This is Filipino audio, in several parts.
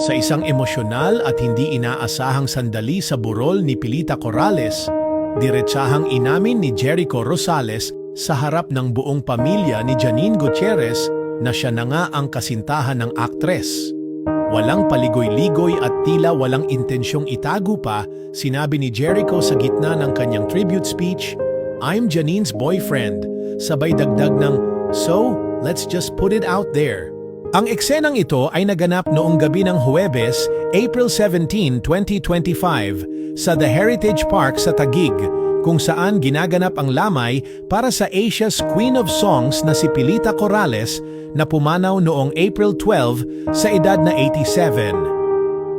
Sa isang emosyonal at hindi inaasahang sandali sa burol ni Pilita Corrales, diretsahang inamin ni Jericho Rosales sa harap ng buong pamilya ni Janine Gutierrez na siya na nga ang kasintahan ng aktres. Walang paligoy-ligoy at tila walang intensyong itago pa, sinabi ni Jericho sa gitna ng kanyang tribute speech, "I'm Janine's boyfriend," sabay dagdag ng, "So, let's just put it out there." Ang eksenang ito ay naganap noong gabi ng Huwebes, April 17, 2025, sa The Heritage Park sa Taguig, kung saan ginaganap ang lamay para sa Asia's Queen of Songs na si Pilita Corrales na pumanaw noong April 12 sa edad na 87.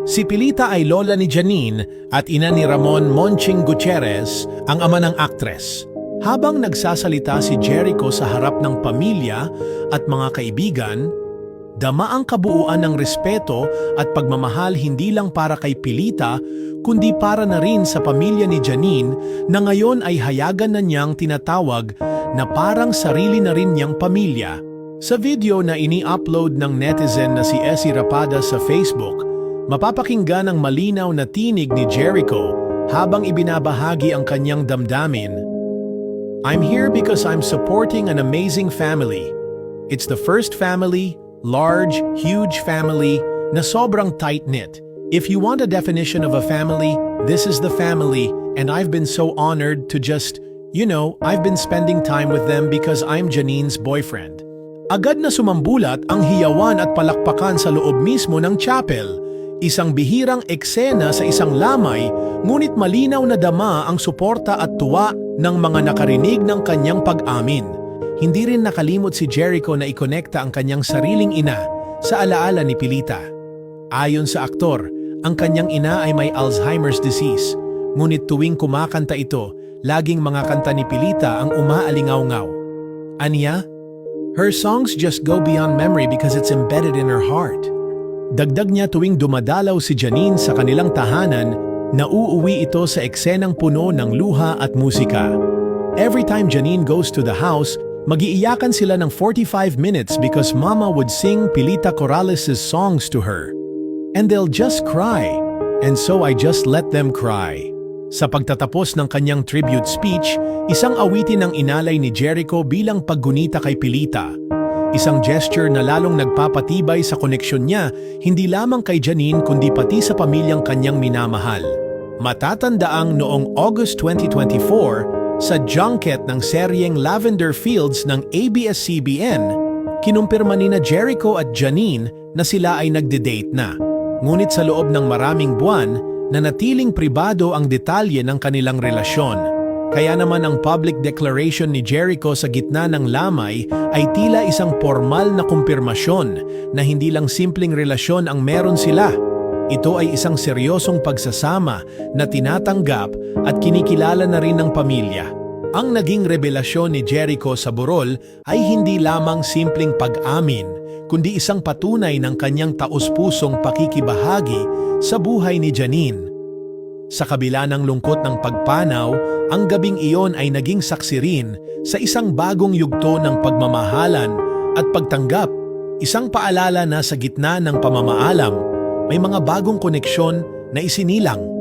Si Pilita ay lola ni Janine at ina ni Ramon Monching Gutierrez, ang ama ng aktres. Habang nagsasalita si Jericho sa harap ng pamilya at mga kaibigan, dama ang kabuuan ng respeto at pagmamahal hindi lang para kay Pilita, kundi para na rin sa pamilya ni Janine na ngayon ay hayagan na niyang tinatawag na parang sarili na rin niyang pamilya. Sa video na ini-upload ng netizen na si Essie Rapada sa Facebook, mapapakinggan ang malinaw na tinig ni Jericho habang ibinabahagi ang kanyang damdamin. "I'm here because I'm supporting an amazing family. It's the first family, large, huge family, na sobrang tight-knit. If you want a definition of a family, this is the family, and I've been so honored to just, I've been spending time with them because I'm Janine's boyfriend." Agad na sumambulat ang hiyawan at palakpakan sa loob mismo ng chapel. Isang bihirang eksena sa isang lamay, ngunit malinaw na dama ang suporta at tuwa ng mga nakarinig ng kanyang pag-amin. Hindi rin nakalimot si Jericho na ikonekta ang kanyang sariling ina sa alaala ni Pilita. Ayon sa aktor, ang kanyang ina ay may Alzheimer's disease, ngunit tuwing kumakanta ito, laging mga kanta ni Pilita ang umaalingaw-ngaw. Aniya, "Her songs just go beyond memory because it's embedded in her heart." Dagdag niya tuwing dumadalaw si Janine sa kanilang tahanan, nauuwi ito sa eksenang puno ng luha at musika. Every time Janine goes to the house, mag-iiyakan sila ng 45 minutes because Mama would sing Pilita Corrales' songs to her. And they'll just cry. And so I just let them cry. Sa pagtatapos ng kanyang tribute speech, isang awitin ang inalay ni Jericho bilang paggunita kay Pilita. Isang gesture na lalong nagpapatibay sa koneksyon niya, hindi lamang kay Janine kundi pati sa pamilyang kanyang minamahal. Matatandaang noong August 2024, sa junket ng seryeng Lavender Fields ng ABS-CBN, kinumpirma nina Jericho at Janine na sila ay nagde-date na. Ngunit sa loob ng maraming buwan, nanatiling pribado ang detalye ng kanilang relasyon. Kaya naman ang public declaration ni Jericho sa gitna ng lamay ay tila isang formal na kumpirmasyon na hindi lang simpleng relasyon ang meron sila. Ito ay isang seryosong pagsasama na tinatanggap at kinikilala na rin ng pamilya. Ang naging revelasyon ni Jericho sa burol ay hindi lamang simpleng pag-amin, kundi isang patunay ng kanyang taos-pusong pakikibahagi sa buhay ni Janine. Sa kabila ng lungkot ng pagpanaw, ang gabing iyon ay naging saksi rin sa isang bagong yugto ng pagmamahalan at pagtanggap, isang paalala na sa gitna ng pamamaalam, may mga bagong koneksyon na isinilang.